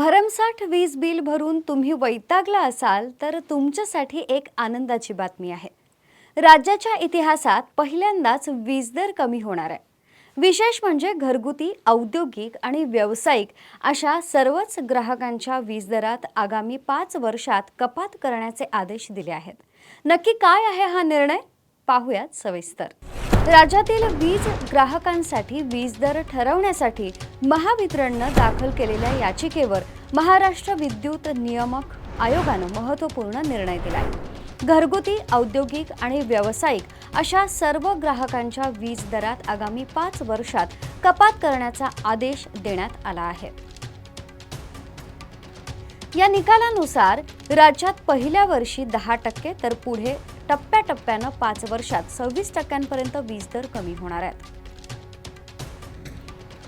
भरमसाठ वीज बिल भरून तुम्ही वैतागला असाल तर तुमच्यासाठी एक आनंदाची बातमी आहे. राज्याच्या इतिहासात पहिल्यांदाच वीज दर कमी होणार आहे. विशेष म्हणजे घरगुती, औद्योगिक आणि व्यावसायिक अशा सर्वच ग्राहकांच्या वीज दरात आगामी 5 वर्षात कपात करण्याचे आदेश दिले आहेत. नक्की काय आहे हा निर्णय? पाहूयात सविस्तर. राज्यातील वीज ग्राहकांसाठी वीज दर ठरवण्यासाठी महावितरणने दाखल केलेल्या याचिकेवर महाराष्ट्र विद्युत नियामक आयोगाने महत्त्वपूर्ण निर्णय दिला आहे. घरगुती, औद्योगिक आणि व्यावसायिक अशा सर्व ग्राहकांच्या वीज दरात आगामी 5 वर्षात कपात करण्याचा आदेश देण्यात आला आहे. या निकालानुसार राज्यात पहिल्या वर्षी 10% तर पुढे टप्प्याटप्प्याने 5 वर्षात 26% वीज दर कमी होणार आहेत.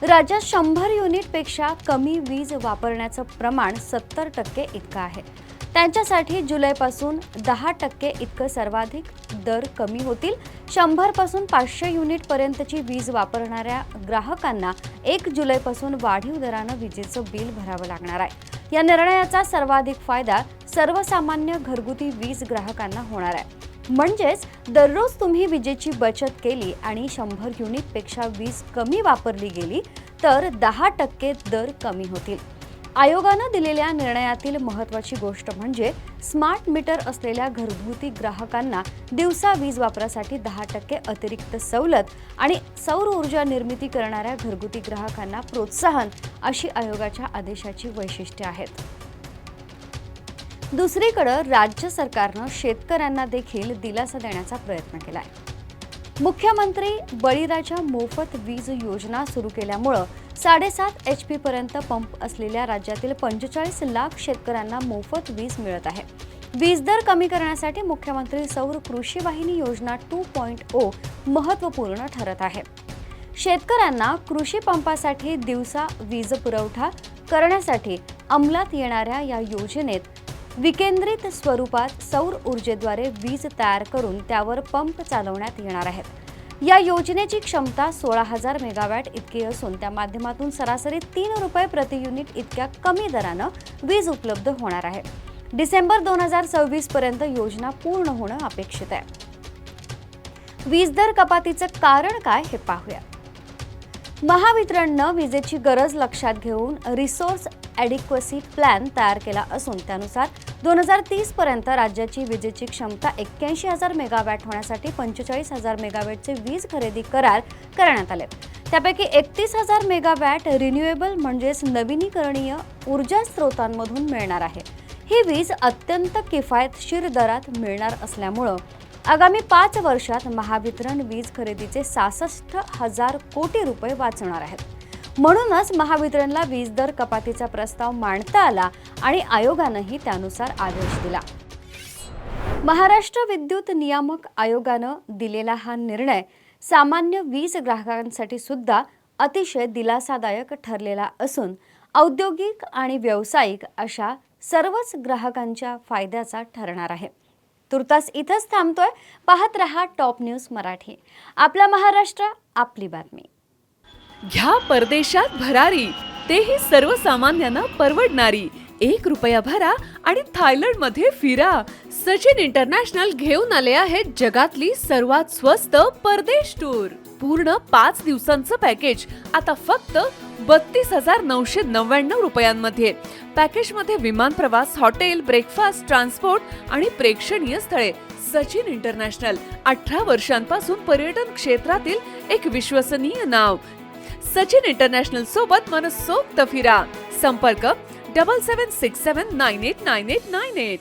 राज्यात 100 युनिटपेक्षा कमी वीज वापरण्याचं प्रमाण 70% इतकं आहे. त्यांच्यासाठी जुलैपासून 10% इतकं सर्वाधिक दर कमी होतील. 100 पासून 500 युनिट पर्यंतची वीज वापरणाऱ्या ग्राहकांना 1 जुलैपासून वाढीव दरानं विजेचं बिल भरावं लागणार आहे. या निर्णयाचा सर्वाधिक फायदा सर्वसामान्य घरगुती वीज ग्राहकांना होणार आहे. म्हणजेच दररोज तुम्ही विजेची बचत केली आणि 100 युनिटपेक्षा वीज कमी वापरली गेली तर 10% दर कमी होतील. आयोगाने दिलेल्या निर्णयातील महत्त्वाची गोष्ट म्हणजे स्मार्ट मीटर असलेल्या घरगुती ग्राहकांना दिवसा वीज वापरासाठी 10% अतिरिक्त सवलत आणि सौर ऊर्जा निर्मिती करणाऱ्या घरगुती ग्राहकांना प्रोत्साहन अशी आयोगाच्या आदेशाची वैशिष्ट्ये आहेत. दुसरीकडे राज्य सरकारने शेतकऱ्यांना देखील दिलासा देण्याचा प्रयत्न केलाय. मुख्यमंत्री बळीराजा मोफत वीज योजना सुरू केल्यामुळे 7.5 HP पर्यंत पंप असलेल्या राज्यातील 45 लाख शेतकऱ्यांना मोफत वीज मिळत आहे. वीज दर कमी करण्यासाठी मुख्यमंत्री सौर कृषी वाहिनी योजना 2.0 महत्त्वपूर्ण ठरत आहे. शेतकऱ्यांना कृषी पंपासाठी दिवसा वीज पुरवठा करण्यासाठी अंमलात येणाऱ्या या योजनेत विकेंद्रित स्वरूपात सौर ऊर्जेद्वारे वीज तयार करून त्यावर पंप चालवण्यात येणार आहेत. या योजनेची क्षमता 16,000 मेगावॅट इतकी असून त्या माध्यमातून सरासरी 3 रुपये प्रति युनिट इतक्या कमी दरानं वीज उपलब्ध होणार आहे. डिसेंबर 2026 पर्यंत योजना पूर्ण होणं अपेक्षित आहे. वीज दर कपातीचं कारण काय हे पाहूया. महावितरणने विजेची गरज लक्षात घेऊन रिसोर्स ॲडिक्वसी प्लॅन तयार केला असून त्यानुसार 2030 पर्यंत राज्याची विजेची क्षमता 81,000 मेगावॅट होण्यासाठी 45,000 मेगावॅटचे वीज खरेदी करार करण्यात आले. त्यापैकी 31,000 मेगावॅट रिन्युएबल म्हणजेच नवीनीकरणीय ऊर्जा स्रोतांमधून मिळणार आहे. ही वीज अत्यंत किफायतशीर दरात मिळणार असल्यामुळे आगामी 5 वर्षात महावितरण वीज खरेदीचे 66,000 कोटी रुपये वाचवणार आहेत. म्हणूनच महावितरणला वीज दर कपातीचा प्रस्ताव मांडता आला आणि आयोगानेही त्यानुसार आदेश दिला. महाराष्ट्र विद्युत नियामक आयोगाने दिलेला हा निर्णय सामान्य वीज ग्राहकांसाठी सुद्धा अतिशय दिलासादायक ठरलेला असून औद्योगिक आणि व्यावसायिक अशा सर्वच ग्राहकांच्या फायद्याचा ठरणार आहे. तुर्तास इथंच थांबतोय. पाहत रहा टॉप न्यूज मराठी. आपला महाराष्ट्र, आपली बातमी. घ्या परदेशात भरारी, तेही सर्वसामान्यांना परवडणारी. 1 रुपया भरा आणि थायलंडमध्ये फिरा. सचिन इंटरनॅशनल घेऊन आले आहेत जगातली सर्वात स्वस्त परदेश टूर. पूर्ण 5 दिवसांचं पॅकेज आता फक्त 32,999 रुपयांमध्ये. पॅकेजमध्ये विमान प्रवास, हॉटेल, ब्रेकफास्ट, ट्रान्सपोर्ट आणि प्रेक्षणीय स्थळे. सचिन इंटरनॅशनल 18 वर्षांपासून पर्यटन क्षेत्रातील एक विश्वसनीय नाव. सचिन इंटरनॅशनल सोबत मनसोक्त फिरा. संपर्क 7767989898.